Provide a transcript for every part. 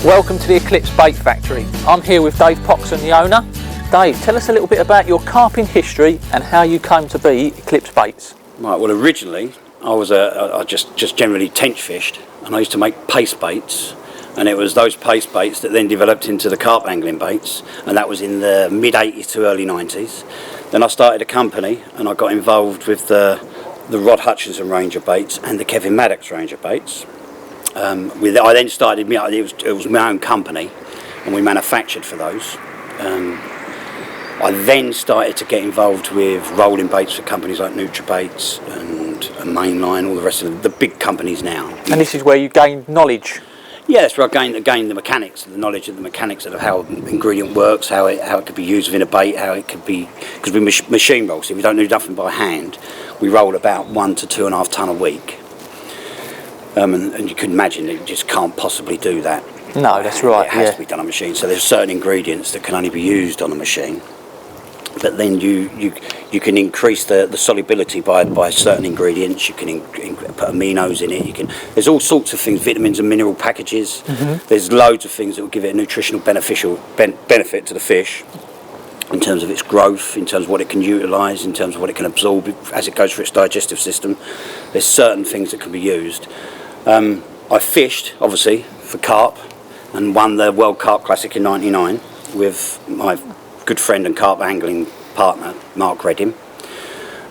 Welcome to the Eclipse Bait Factory. I'm here with Dave Poxon, the owner. Dave, tell us a little bit about your carping history and how you came to be Eclipse Baits. Right, well originally I just generally tench fished, and I used to make paste baits, and it was those paste baits that then developed into the carp angling baits, and that was in the mid 80s to early 90s. Then I started a company and I got involved with the Rod Hutchinson range of baits and the Kevin Maddox range of baits. I then started, it was my own company, and we manufactured for those. I then started to get involved with rolling baits for companies like NutriBaits and Mainline, all the rest of the big companies now. And this is where you gained knowledge? Yeah, that's where I gained the mechanics, the knowledge of the mechanics of how the ingredient works, how it could be used within a bait, how it could be, because we machine roll, so we don't do nothing by hand. We roll about 1 to 2.5 tonne a week. And you can imagine that you just can't possibly do that. No, that's right. It has to be done on a machine. So there's certain ingredients that can only be used on a machine. But then you can increase the solubility by certain ingredients. You can put aminos in it. There's all sorts of things, vitamins and mineral packages. Mm-hmm. There's loads of things that will give it a nutritional benefit to the fish, in terms of its growth, in terms of what it can utilise, in terms of what it can absorb as it goes through its digestive system. There's certain things that can be used. I fished, obviously, for carp, and won the World Carp Classic in '99 with my good friend and carp angling partner, Mark Redding.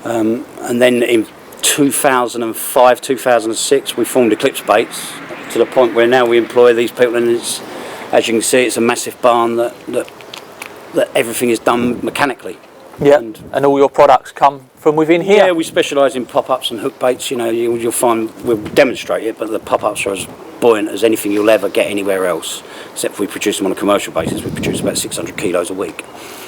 And then in 2005, 2006, we formed Eclipse Baits, to the point where now we employ these people, and as you can see, it's a massive barn that everything is done mechanically. Yeah, and all your products come from within here? Yeah, we specialise in pop-ups and hook baits. You'll find, we'll demonstrate it, but the pop-ups are as buoyant as anything you'll ever get anywhere else, except we produce them on a commercial basis. We produce about 600 kilos a week.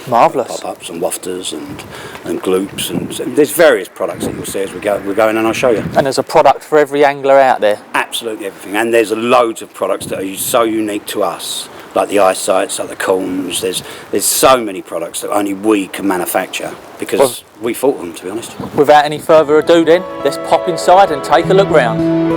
Marvellous. Pop-ups and wafters and gloops, and so there's various products that you'll see as we're going, and I'll show you. And there's a product for every angler out there? Absolutely everything, and there's loads of products that are so unique to us, like the eyesights, like the combs. There's so many products that only we can manufacture, because we thought of them, to be honest. Without any further ado then, let's pop inside and take a look round.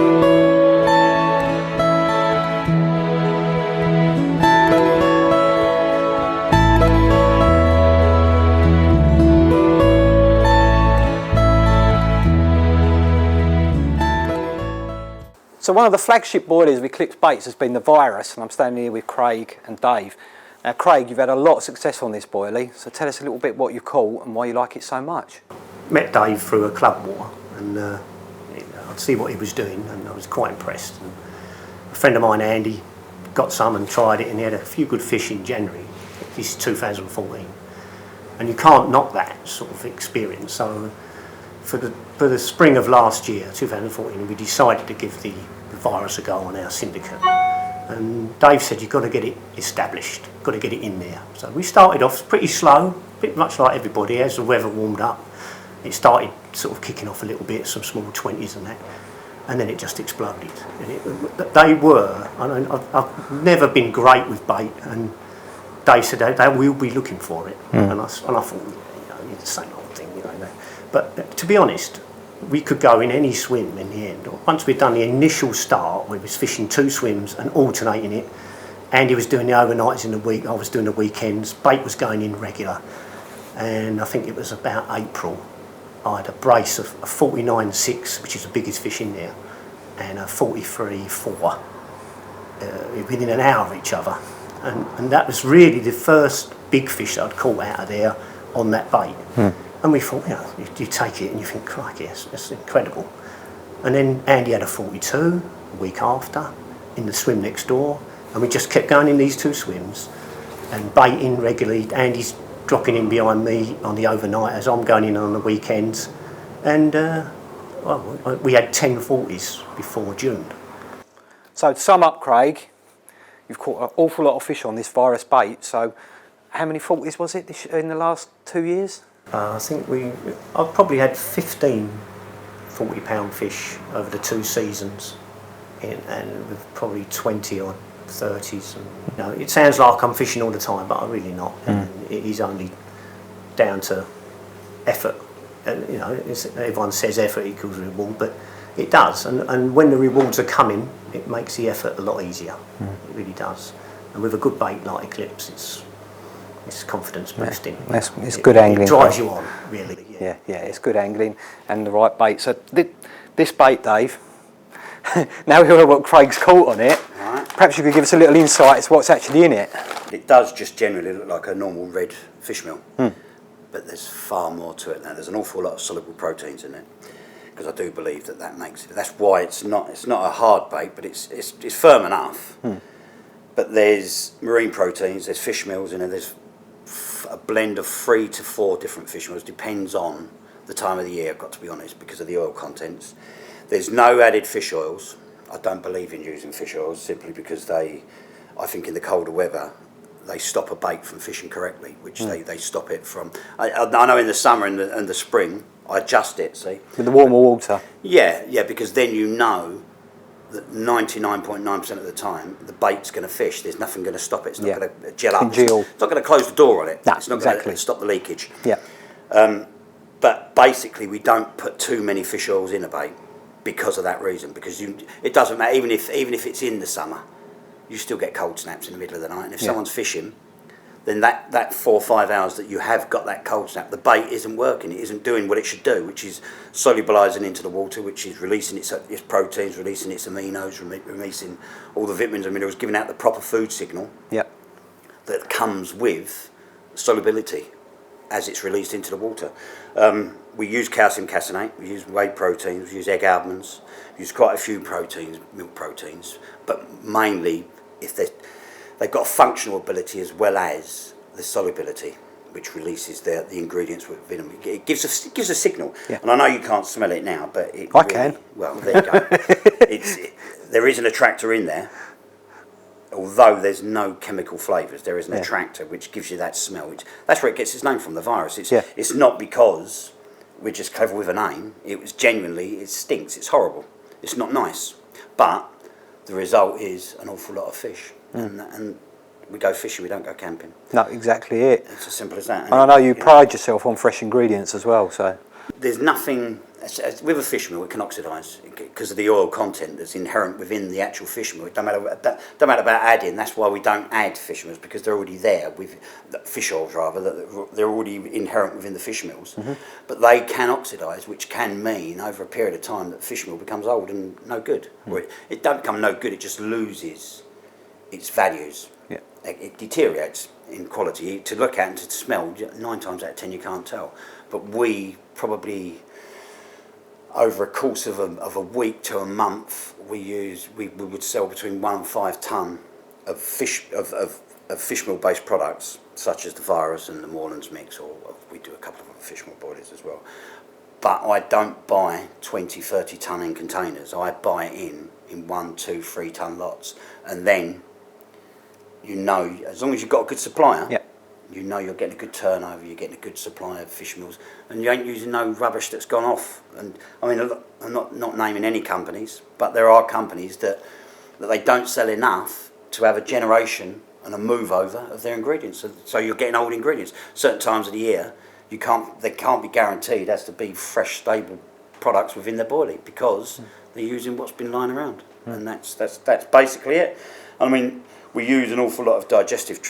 So one of the flagship boilies of Eclipse Baits has been the Virus, and I'm standing here with Craig and Dave. Now Craig, you've had a lot of success on this boilie, so tell us a little bit what you caught and why you like it so much. Met Dave through a club war, and I'd see what he was doing, and I was quite impressed. And a friend of mine, Andy, got some and tried it, and he had a few good fish in January. This is 2014, and you can't knock that sort of experience. So for the spring of last year, 2014, we decided to give the Virus a go on our syndicate, and Dave said you've got to get it established, got to get it in there. So we started off pretty slow, pretty much like everybody. As the weather warmed up, it started sort of kicking off a little bit, some small 20s and that, and then it just exploded. And they were, I've never been great with bait, and Dave said they will be looking for it. And I thought, it's the same old thing, but to be honest, we could go in any swim in the end. Once we'd done the initial start, we was fishing 2 swims and alternating it. Andy was doing the overnights in the week, I was doing the weekends. Bait was going in regular, and I think it was about April. I had a brace of a 49.6, which is the biggest fish in there, and a 43.4 within an hour of each other. And that was really the first big fish I'd caught out of there on that bait. And we thought, you take it and you think, crikey, it's incredible. And then Andy had a 42 a week after in the swim next door, and we just kept going in these 2 swims and baiting regularly. Andy's dropping in behind me on the overnight as I'm going in on the weekends, and we had 10 40s before June. So to sum up, Craig, you've caught an awful lot of fish on this Virus bait. So how many 40s was it in the last 2 years? I think I've probably had 15 40-pound fish over the 2 seasons, and with probably 20 or 30s. And, it sounds like I'm fishing all the time, but I'm really not. And it is only down to effort. And everyone says effort equals reward, but It does, and when the rewards are coming, it makes the effort a lot easier. It really does. And with a good bait like Eclipse, it's confidence boosting. It's good angling. It drives you on, really. Yeah, it's good angling and the right bait. So this bait, Dave, now we know what Craig's caught on it, Right. perhaps you could give us a little insight as to what's actually in it. It does just generally look like a normal red fish meal, but there's far more to it now. There's an awful lot of soluble proteins in it, because I do believe that makes it. That's why it's not a hard bait, but it's firm enough. But there's marine proteins, there's fish meals in it. There's a blend of 3 to 4 different fish meals. Depends on the time of the year, I've got to be honest, because of the oil contents. There's no added fish oils. I don't believe in using fish oils simply because I think in the colder weather, they stop a bait from fishing correctly, which they stop it from. I know in the summer and the spring, I adjust it, see? With the warmer water. Yeah, because then you know that 99.9% of the time, the bait's going to fish. There's nothing going to stop it. It's not going to gel up. It's not going to close the door on it. No, it's not exactly. going to stop the leakage. Yeah. But basically, we don't put too many fish oils in a bait because of that reason. Because it doesn't matter, even if it's in the summer, you still get cold snaps in the middle of the night. And if someone's fishing, then that 4 or 5 hours that you have got that cold snap, the bait isn't working. It isn't doing what it should do, which is solubilising into the water, which is releasing its proteins, releasing its aminos, releasing all the vitamins and minerals, giving out the proper food signal that comes with solubility as it's released into the water. We use calcium caseinate, we use whey proteins, we use egg almonds, we use quite a few proteins, milk proteins, but mainly if they've got a functional ability as well as the solubility, which releases the ingredients within them. It gives a signal, and I know you can't smell it now, but I can. Well, there you go. There is an attractor in there. Although there's no chemical flavours, there is an attractor which gives you that smell. That's where it gets its name from, the virus. It's not because we're just clever with a name. It was genuinely, it stinks, it's horrible. It's not nice. But the result is an awful lot of fish. And we go fishing, we don't go camping. No, exactly it. It's as simple as that. And I know you pride yourself on fresh ingredients as well, so. There's nothing, with a fish meal it can oxidise because of the oil content that's inherent within the actual fish meal. It don't matter about adding. That's why we don't add fish meals, because they're already there with fish oils rather. They're already inherent within the fish meals, but they can oxidise, which can mean over a period of time that fish meal becomes old and no good. Or it don't become no good. It just loses its values. Yeah. It deteriorates in quality. To look at and to smell, 9 times out of 10 you can't tell. But we probably, over a course of a week to a month, we would sell between 1 and 5 tonne of fish meal based products, such as the virus and the Moorlands mix, or we do a couple of fish meal boilies as well. But I don't buy 20, 30 tonne in containers. I buy it in 1, 2, 3 tonne lots, and then you know, as long as you've got a good supplier, you know you're getting a good turnover, you're getting a good supply of fish meals, and you ain't using no rubbish that's gone off. And I mean, I'm not naming any companies, but there are companies that they don't sell enough to have a generation and a move over of their ingredients. So you're getting old ingredients. Certain times of the year, they can't be guaranteed as to be fresh, stable products within their boilie, because they're using what's been lying around, and that's basically it. I mean, we use an awful lot of digestive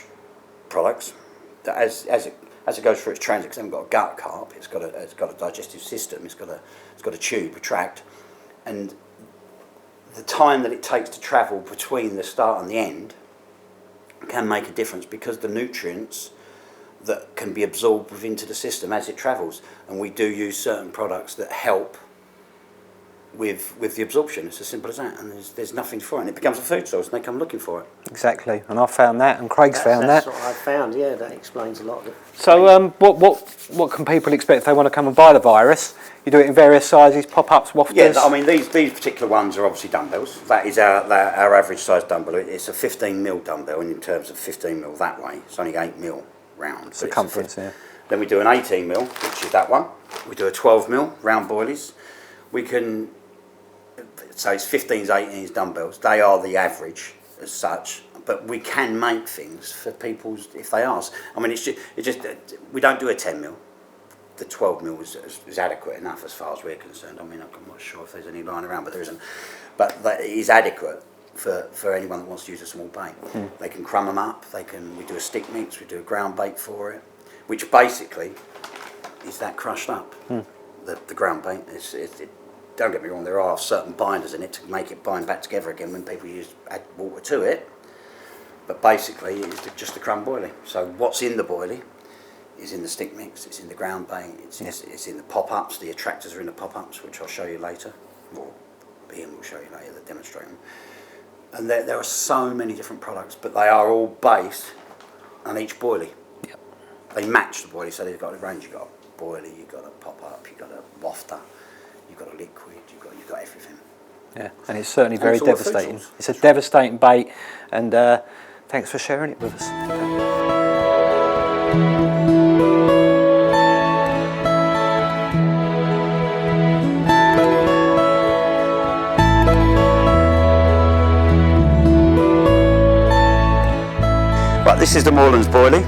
products. That as it goes through its transit, because it hasn't got a gut carp, it's got a digestive system, it's got a tube, a tract, and the time that it takes to travel between the start and the end can make a difference, because the nutrients that can be absorbed into the system as it travels, and we do use certain products that help with the absorption. It's as simple as that, and there's nothing for it, and it becomes a food source, and they come looking for it. Exactly, and I found that, and Craig's found that. That's what I found. Yeah, that explains a lot of it. So, what can people expect if they want to come and buy the virus? You do it in various sizes, pop-ups, wafters. Yeah, I mean these particular ones are obviously dumbbells. That is our average size dumbbell. It's a 15mm dumbbell, and in terms of 15mm that way, it's only 8mm round. Circumference, yeah. Then we do an 18mm, which is that one. We do a 12mm round boilies. We can. So it's 15s, 18s dumbbells. They are the average as such, but we can make things for people if they ask. I mean, it's just we don't do a 10mm. the 12mm is adequate enough as far as we're concerned. I mean, I'm not sure if there's any lying around, but there isn't. But that is adequate for anyone that wants to use a small bait. They can crumb them up. We do a stick mix. We do a ground bait for it, which basically is that crushed up. The ground bait. Don't get me wrong. There are certain binders in it to make it bind back together again when people add water to it. But basically, it's just the crumb boilie. So what's in the boilie is in the stick mix, it's in the ground bait, it's in the pop-ups. The attractors are in the pop-ups, which I'll show you later. Or Ian will show you later, the demonstration. And there are so many different products, but they are all based on each boilie. Yep. They match the boilie, so they've got a range. You've got a boilie, you've got a pop-up, you've got a wafter, you've got a liquid, you've got everything. Yeah, and it's certainly very it's all devastating. food It's a devastating bait, and thanks for sharing it with us. Right, this is the Moorlands Boilie.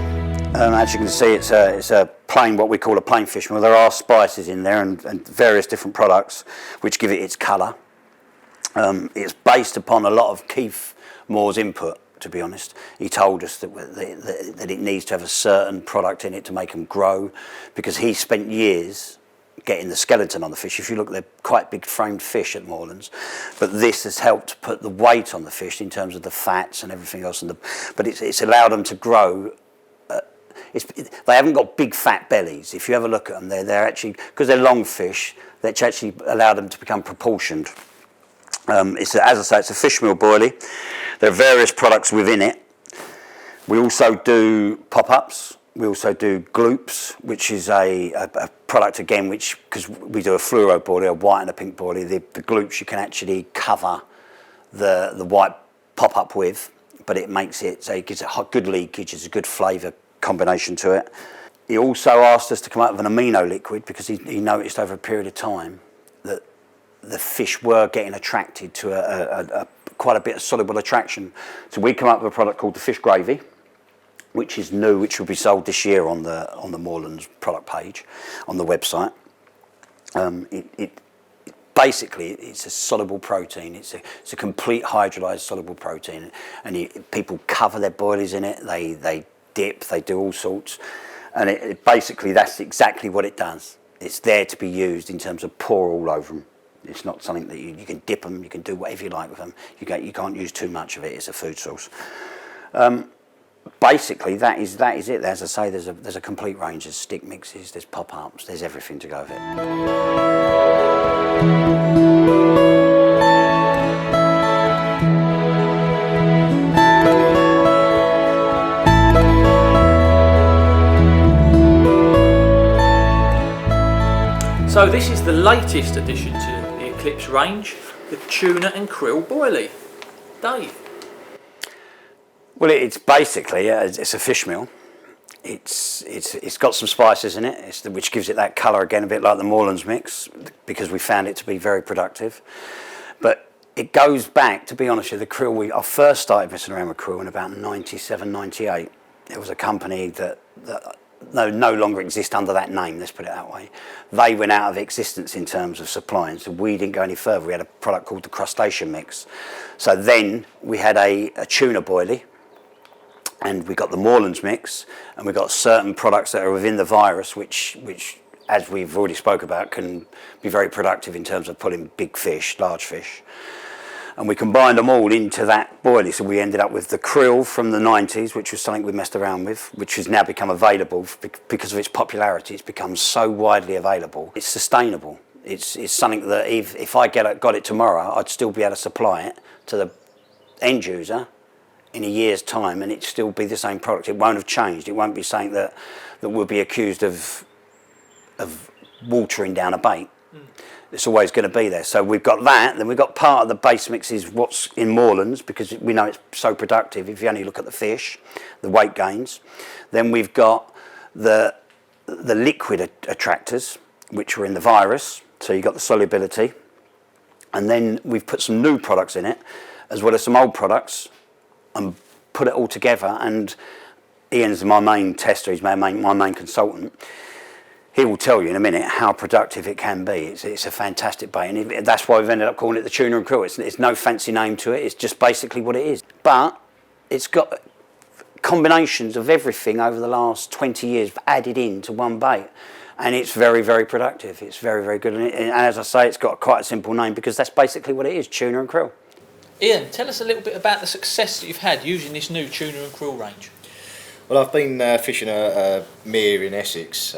As you can see, it's a plain, what we call a plain fish meal. There are spices in there and various different products which give it its colour. It's based upon a lot of Keith Moore's input, to be honest. He told us that it needs to have a certain product in it to make them grow, because he spent years getting the skeleton on the fish. If you look, they're quite big framed fish at Moorlands, but this has helped put the weight on the fish in terms of the fats and everything else. But it's allowed them to grow. They haven't got big fat bellies. If you ever look at them, they're actually, because they're long fish, that's actually allowed them to become proportioned. As I say, it's a fish meal boilie. There are various products within it. We also do pop-ups. We also do gloops, which is a product again, which, because we do a fluoro boilie, a white and a pink boilie, the gloops you can actually cover the white pop-up with, but it makes it, so it gives it good leakage, it's a good flavour combination to it. He also asked us to come up with an amino liquid because he noticed over a period of time that the fish were getting attracted to a quite a bit of soluble attraction. So we come up with a product called the fish gravy, which is new, which will be sold this year on the Moorlands product page on the website. Basically it's a soluble protein. It's a complete hydrolyzed soluble protein, and people cover their boilies in it. They dip, they do all sorts, and basically that's exactly what it does. It's there to be used in terms of pour all over them. It's not something that you can dip them. You can do whatever you like with them. You can't use too much of it. It's a food source. Basically, that is it. As I say, there's a complete range. There's stick mixes, there's pop-ups, there's everything to go with it. So this is the latest addition to the Eclipse range, the tuna and krill boilie. Dave? Well, it's basically it's a fish meal. It's got some spices in it, which gives it that colour again, a bit like the Moorlands mix, because we found it to be very productive. But it goes back, to be honest with you, the krill. I first started messing around with krill in about 97, 98. There was a company that no longer exist under that name, let's put it that way. They went out of existence in terms of supplying, so we didn't go any further. We had a product called the crustacean mix. So then we had a tuna boilie, and we got the Moorlands mix, and we got certain products that are within the virus, which as we've already spoke about, can be very productive in terms of pulling big fish, large fish. And we combined them all into that boilie. So we ended up with the krill from the 90s, which was something we messed around with, which has now become available because of its popularity. It's become so widely available. It's sustainable. It's something that if I got it tomorrow, I'd still be able to supply it to the end user in a year's time, and it'd still be the same product. It won't have changed. It won't be something that will be accused of watering down a bait. It's always going to be there. So we've got that, then we've got part of the base mix is what's in Moorlands, because we know it's so productive if you only look at the fish, the weight gains. Then we've got the liquid attractors, which are in the virus, so you've got the solubility. And then we've put some new products in it, as well as some old products, and put it all together. And Ian's my main tester, he's my main consultant. he will tell you in a minute how productive it can be. It's a fantastic bait, and that's why we've ended up calling it the tuna and krill. It's no fancy name to it, it's just basically what it is. But it's got combinations of everything over the last 20 years added into one bait, and it's very, very productive. It's very, very good, and as I say, it's got quite a simple name because that's basically what it is, tuna and krill. Ian, tell us a little bit about the success that you've had using this new tuna and krill range. Well, I've been fishing a mere in Essex.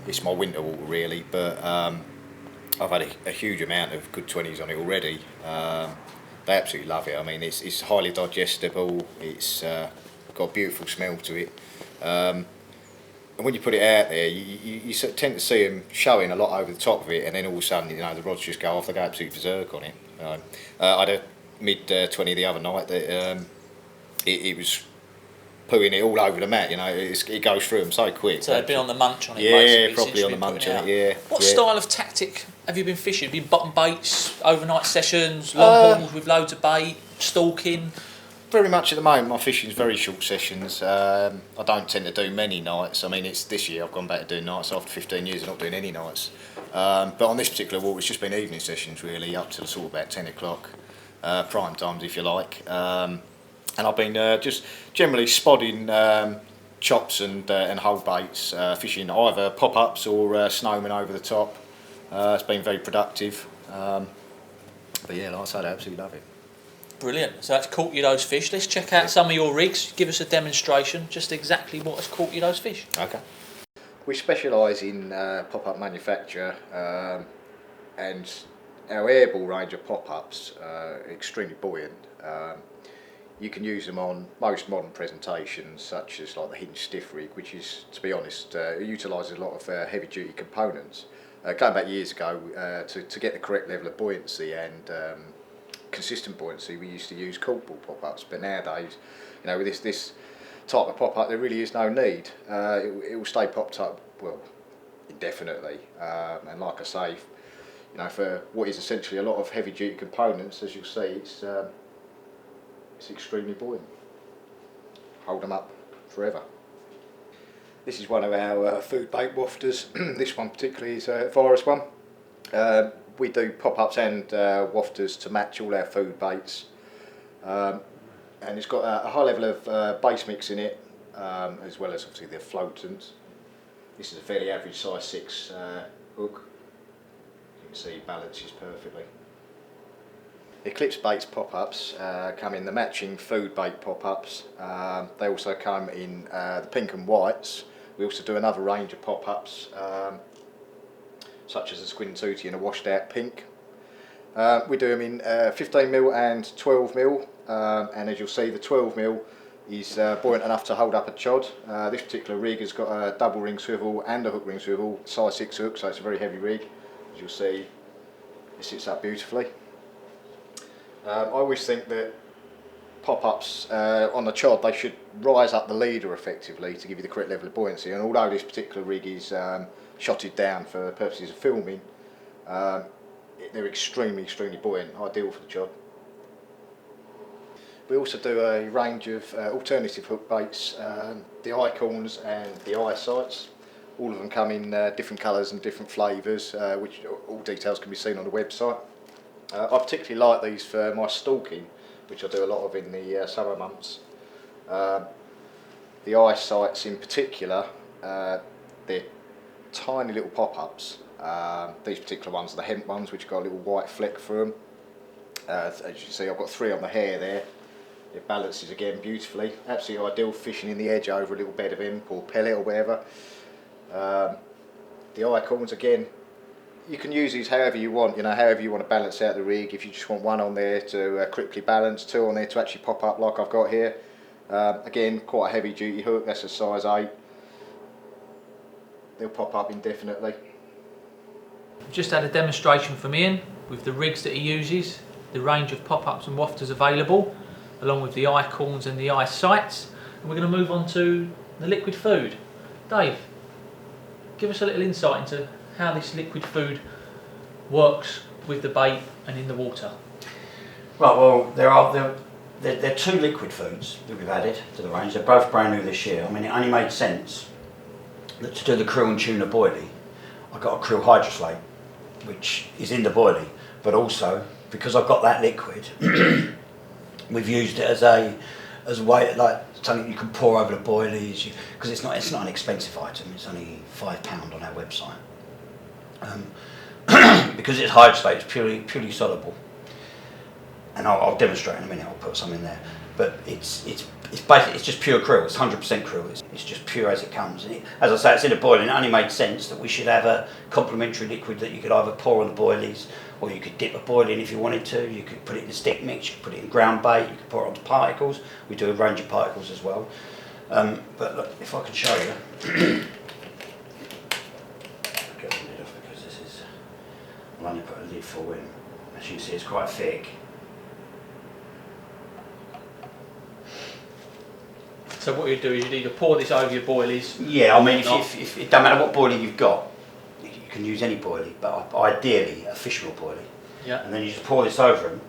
It's my winter water really, but I've had a huge amount of good 20s on it already. They absolutely love it. I mean, it's highly digestible. It's got a beautiful smell to it. And when you put it out there, you sort of tend to see them showing a lot over the top of it, and then all of a sudden, you know, the rods just go off. They go absolutely berserk on it. I had a mid 20 the other night that it was putting it all over the mat, you know, it goes through them so quick. So they've been on the munch on it, yeah, basically. probably on the munch on it, yeah. What yeah. style of tactic have you been fishing? Have you been bottom baits, overnight sessions, long hauls with loads of bait, stalking? Very much at the moment, my fishing's very short sessions. I don't tend to do many nights. I mean, it's this year I've gone back to doing nights after 15 years of not doing any nights. But on this particular walk, it's just been evening sessions really, up to sort of about 10 o'clock, prime times if you like. And I've been just generally spodding chops and whole baits, fishing either pop-ups or snowmen over the top. It's been very productive. But yeah, like I said, I absolutely love it. Brilliant. So that's caught you those fish. Let's check out some of your rigs. Give us a demonstration, just exactly what has caught you those fish. Okay. We specialise in pop-up manufacture, and our airball range of pop-ups are extremely buoyant. You can use them on most modern presentations, such as like the hinge stiff rig, which is, to be honest, utilises a lot of heavy-duty components. Going back years ago, to get the correct level of buoyancy and consistent buoyancy, we used to use corkball pop-ups. But nowadays, you know, with this type of pop-up, there really is no need. It will stay popped up, well, indefinitely. And like I say, you know, for what is essentially a lot of heavy-duty components, as you'll see, it's extremely buoyant. Hold them up forever. This is one of our food bait wafters. This one particularly is a virus one. We do pop-ups and wafters to match all our food baits. And it's got a high level of base mix in it, as well as obviously the floatants. This is a fairly average size 6 hook. You can see it balances perfectly. Eclipse Baits pop-ups come in the matching food bait pop-ups. They also come in the pink and whites. We also do another range of pop-ups, such as a squid and tootie in a washed out pink. We do them in 15mm and 12mm, and as you'll see, the 12mm is buoyant enough to hold up a chod. This particular rig has got a double ring swivel and a hook ring swivel, size 6 hook, so it's a very heavy rig. As you'll see, it sits up beautifully. I always think that pop-ups on the chod, they should rise up the leader effectively to give you the correct level of buoyancy, and although this particular rig is shotted down for purposes of filming, they're extremely buoyant, ideal for the chod. We also do a range of alternative hook baits, the Icons and the eyesights. All of them come in different colours and different flavours, which all details can be seen on the website. I particularly like these for my stalking, which I do a lot of in the summer months. The eyesights in particular, they're tiny little pop-ups. These particular ones are the hemp ones, which got a little white fleck through them. As you can see, I've got 3 on the hair there. It balances again beautifully. Absolutely ideal for fishing in the edge over a little bed of hemp or pellet or whatever. The Icons again, you can use these however you want, you know, however you want to balance out the rig. If you just want 1 on there to critically balance, 2 on there to actually pop up like I've got here. Again, quite a heavy duty hook, that's a size 8. They'll pop up indefinitely. Just had a demonstration from Ian with the rigs that he uses, the range of pop-ups and wafters available, along with the Icons and the eyesights. And we're going to move on to the liquid food. Dave, give us a little insight into how this liquid food works with the bait and in the water. Right, well, there are 2 liquid foods that we've added to the range. They're both brand new this year. I mean, it only made sense that to do the krill and tuna boilie, I've got a krill hydroslate, which is in the boilie, but also because I've got that liquid, we've used it as a way, like something you can pour over the boilies, because it's not an expensive item. It's only £5 on our website. Because it's hydroslate, it's purely soluble, and I'll demonstrate in a minute. I'll put some in there, but it's basically it's just pure krill. It's 100% krill. It's just pure as it comes. And as I say, it's in a boil, and it only made sense that we should have a complementary liquid that you could either pour on the boilies, or you could dip a boil in if you wanted to. You could put it in a stick mix. You could put it in ground bait. You could pour it onto particles. We do a range of particles as well. But look, if I can show you. Get the lid off because this is. I'll only put a lid full in. As you can see, it's quite thick. So what you do is you'd either pour this over your boilies. Yeah, I mean, if it doesn't matter what boilie you've got, you can use any boilie, but ideally a fishmeal boilie. Yeah. And then you just pour this over them,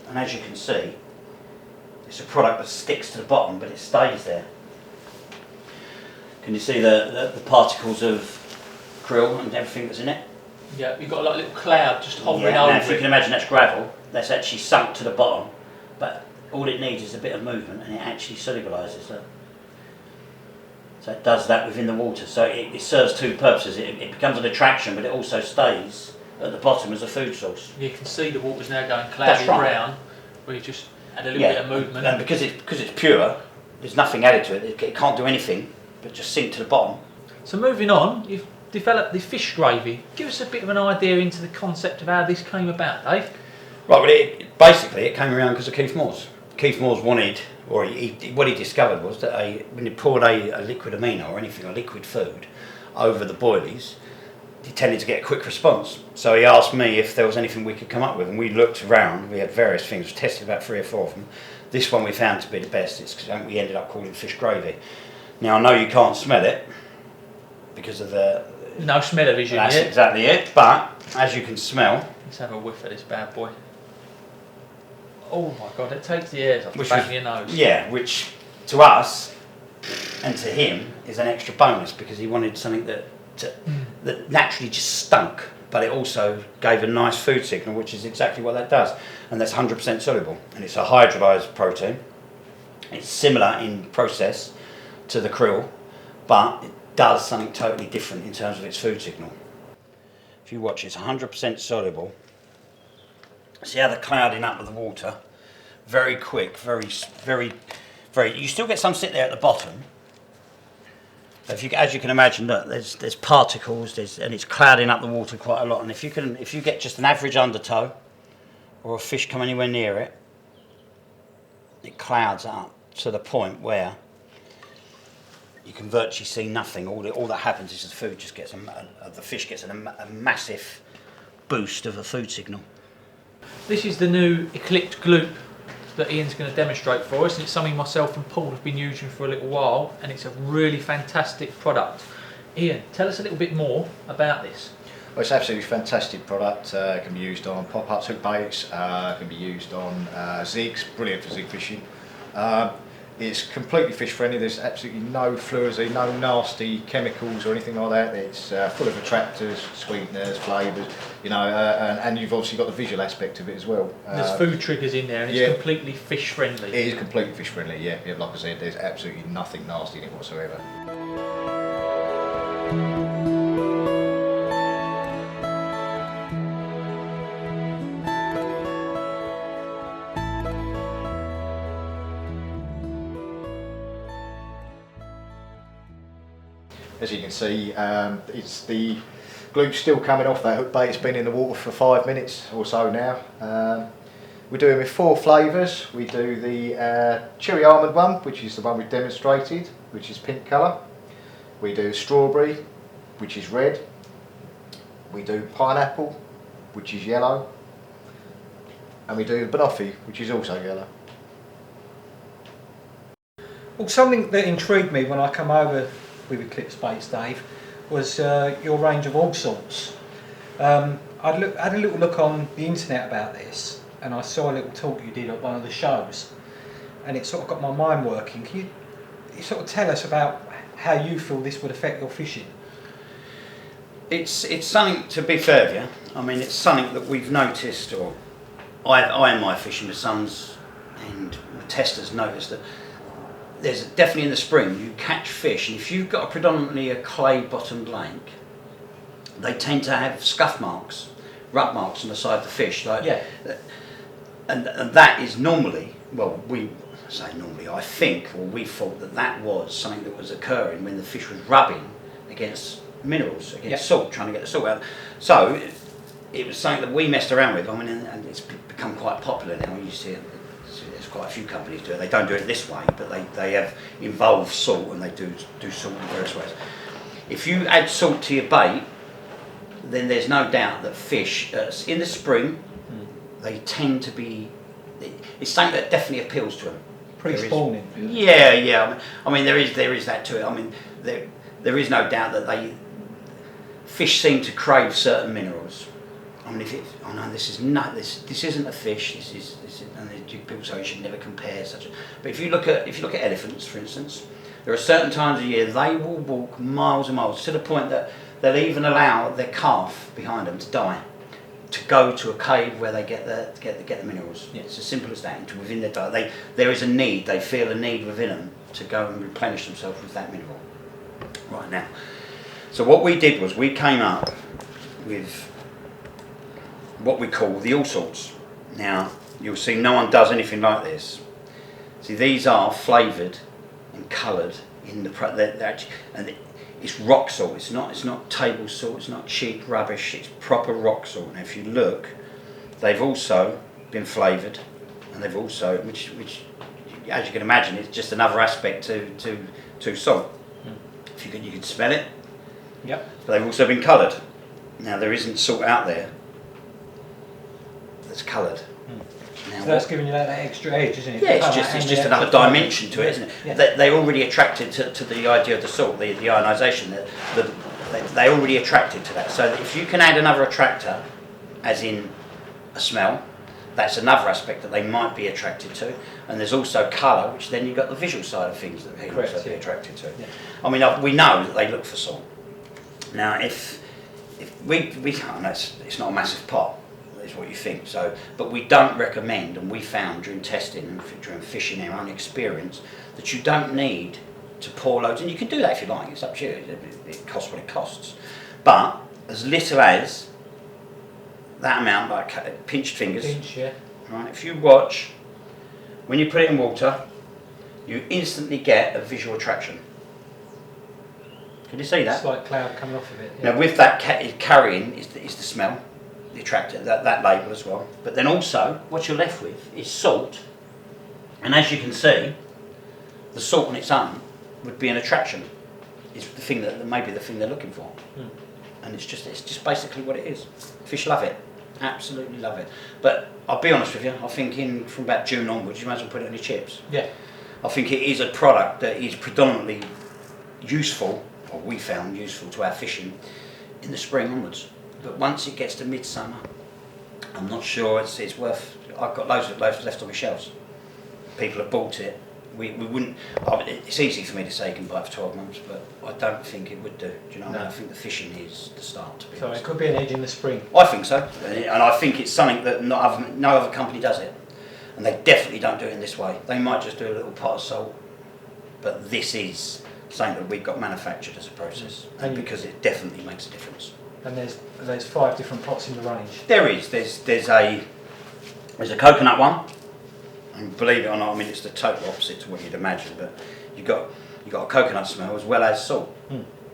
and as you can see, it's a product that sticks to the bottom, but it stays there. Can you see the particles of krill and everything that's in it? Yeah, you've got like a little cloud just hovering Now, over if you it. can imagine that's gravel, that's actually sunk to the bottom, but all it needs is a bit of movement, and it actually solubilises that. So it does that within the water. So it serves two purposes. It becomes an attraction, but it also stays at the bottom as a food source. You can see the water's now going cloudy brown, where you just add a little bit of movement. And because it's pure, there's nothing added to it. It can't do anything but just sink to the bottom. So moving on, you've developed the fish gravy. Give us a bit of an idea into the concept of how this came about, Dave. Right, well, basically it came around because of Keith Moore's. Keith Moore's wanted, or what he discovered was that when you poured a liquid amino or anything, a liquid food, over the boilies, he tended to get a quick response. So he asked me if there was anything we could come up with, and we looked around. We had various things, we tested about 3 or 4 of them. This one we found to be the best. We ended up calling it fish gravy. Now I know you can't smell it because of the... No smell-o-vision That's yet. exactly it, but as you can smell... Let's have a whiff of this bad boy. Oh my god, it takes the airs off the back of your nose. Yeah, which to us and to him is an extra bonus, because he wanted something that naturally just stunk, but it also gave a nice food signal, which is exactly what that does. And that's 100% soluble, and it's a hydrolyzed protein. It's similar in process to the krill, but it does something totally different in terms of its food signal. If you watch, it's 100% soluble. See how the clouding up of the water, very quick, very. You still get some sit there at the bottom. But as you can imagine, look, there's particles, and it's clouding up the water quite a lot. And if you get just an average undertow, or a fish come anywhere near it, it clouds up to the point where you can virtually see nothing. All that happens is the food just gets the fish gets a massive boost of a food signal. This is the new Eclipse Gloop that Ian's going to demonstrate for us, and it's something myself and Paul have been using for a little while, and it's a really fantastic product. Ian, tell us a little bit more about this. Well, it's absolutely fantastic product. It can be used on pop-ups, hook baits, can be used on zigs, brilliant for zig fishing. It's completely fish friendly. There's absolutely no fluoride, no nasty chemicals or anything like that. It's full of attractors, sweeteners, flavours, you know, and you've obviously got the visual aspect of it as well. There's food triggers in there, and it's completely fish friendly. It is completely fish friendly, yeah. Like I said, there's absolutely nothing nasty in it whatsoever. As you can see, it's the gloop's still coming off that hook bait. It's been in the water for 5 minutes or so now. We do it with 4 flavours. We do the cherry almond one, which is the one we've demonstrated, which is pink colour. We do strawberry, which is red. We do pineapple, which is yellow. And we do banoffee, which is also yellow. Well, something that intrigued me when I come over with Eclipse Baits, Dave, was your range of all sorts. I had a little look on the internet about this, and I saw a little talk you did at one of the shows, and it sort of got my mind working. Can you sort of tell us about how you feel this would affect your fishing? It's something, to be fair with you, I mean, it's something that we've noticed, or I and my fishing with sons and the testers noticed that there's definitely in the spring you catch fish, and if you've got predominantly a clay bottomed lake, they tend to have scuff marks, rub marks on the side of the fish, like, Yeah. and that is normally, well, we say normally, I think, or we thought that was something that was occurring when the fish was rubbing against minerals, against salt, trying to get the salt out. So it was something that we messed around with. I mean, and it's become quite popular now. You see, there's quite a few companies do it. They don't do it this way, but they have involved salt, and they do salt in various ways. If you add salt to your bait, then there's no doubt that fish in the spring, they tend to be. It's something that definitely appeals to them. Pre-spawning. Yeah. I mean, there is that to it. I mean, there is no doubt that fish seem to crave certain minerals. I mean, this isn't a fish. This is, and people say you should never compare such. But if you look at elephants, for instance, there are certain times of year they will walk miles and miles to the point that they'll even allow their calf behind them to die, to go to a cave where they get the minerals. Yeah. It's as simple as that. And within their diet, there is a need. They feel a need within them to go and replenish themselves with that mineral. Right now, so what we did was we came up with what we call the all sorts. Now you'll see no one does anything like this. See, these are flavoured and coloured in and it's rock salt. It's not table salt. It's not cheap rubbish. It's proper rock salt. And if you look, they've also been flavoured, and they've also, which as you can imagine, it's just another aspect to salt. If you could smell it. Yep. But they've also been coloured. Now there isn't salt out there that's coloured. Now, so that's giving you that extra edge, isn't it? Yeah, it's just another dimension to it, isn't it? Yeah. They're already attracted to the idea of the salt, the ionisation. They're already attracted to that. So if you can add another attractor, as in a smell, that's another aspect that they might be attracted to. And there's also colour, which then you've got the visual side of things that people also be attracted to. Yeah. I mean, we know that they look for salt. Now, if we I know it's not a massive pot, is what you think. So, but we don't recommend, and we found during testing and during fishing our own experience, that you don't need to pour loads. And you can do that if you like. It's up to you. It costs what it costs. But as little as that amount, like pinched fingers. Yeah. Right. If you watch, when you put it in water, you instantly get a visual attraction. Can you see that? It's like cloud coming off of it. Yeah. Now, with that carrying is the smell, the attractor, that label as well. But then also, what you're left with is salt. And as you can see, the salt on its own would be an attraction. It's the thing that maybe the thing they're looking for. And it's just basically what it is. Fish love it, absolutely love it. But I'll be honest with you, I think from about June onwards, you might as well put it on your chips. Yeah. I think it is a product that is predominantly useful, or we found useful to our fishing in the spring onwards. But once it gets to midsummer, I'm not sure it's worth. I've got loads of loaves left on my shelves. People have bought it. We wouldn't. It's easy for me to say you can buy it for 12 months, but I don't think it would do. Do you know? No. I think the fishing is the start. To be honest. It could be an edge in the spring. I think so, and I think it's something that no other company does it, and they definitely don't do it in this way. They might just do a little pot of salt, but this is something that we've got manufactured as a process, and because it definitely makes a difference. And there's 5 different pots in the range. There is. There's a coconut one. And believe it or not, I mean it's the total opposite to what you'd imagine, but you've got a coconut smell as well as salt.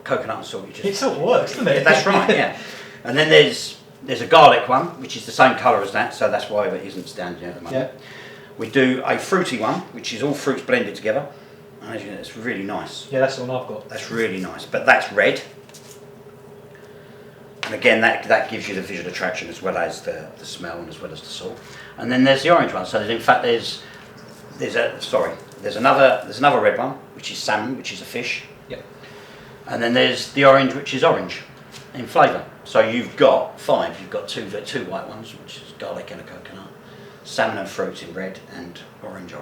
Coconut and salt. It sort of works, doesn't it? Yeah, that's right. Yeah. And then there's a garlic one, which is the same colour as that, so that's why it isn't standing at the moment. Yeah. We do a fruity one, which is all fruits blended together, and as you know, it's really nice. Yeah, that's the one I've got. That's really nice, but that's red. And again, that gives you the visual attraction as well as the smell and as well as the salt. And then there's the orange one. So in fact there's another red one, which is salmon, which is a fish. Yep. And then there's the orange, which is orange in flavour. So you've got 5. You've got two white ones, which is garlic and a coconut, salmon and fruit in red, and orange.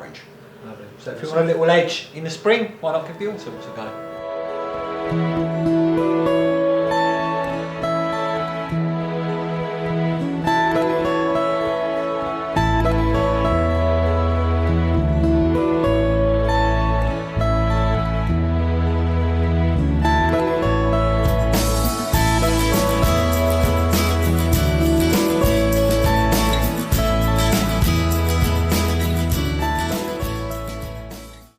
Lovely. So if you want a little edge in the spring, why not give the all sorts a go?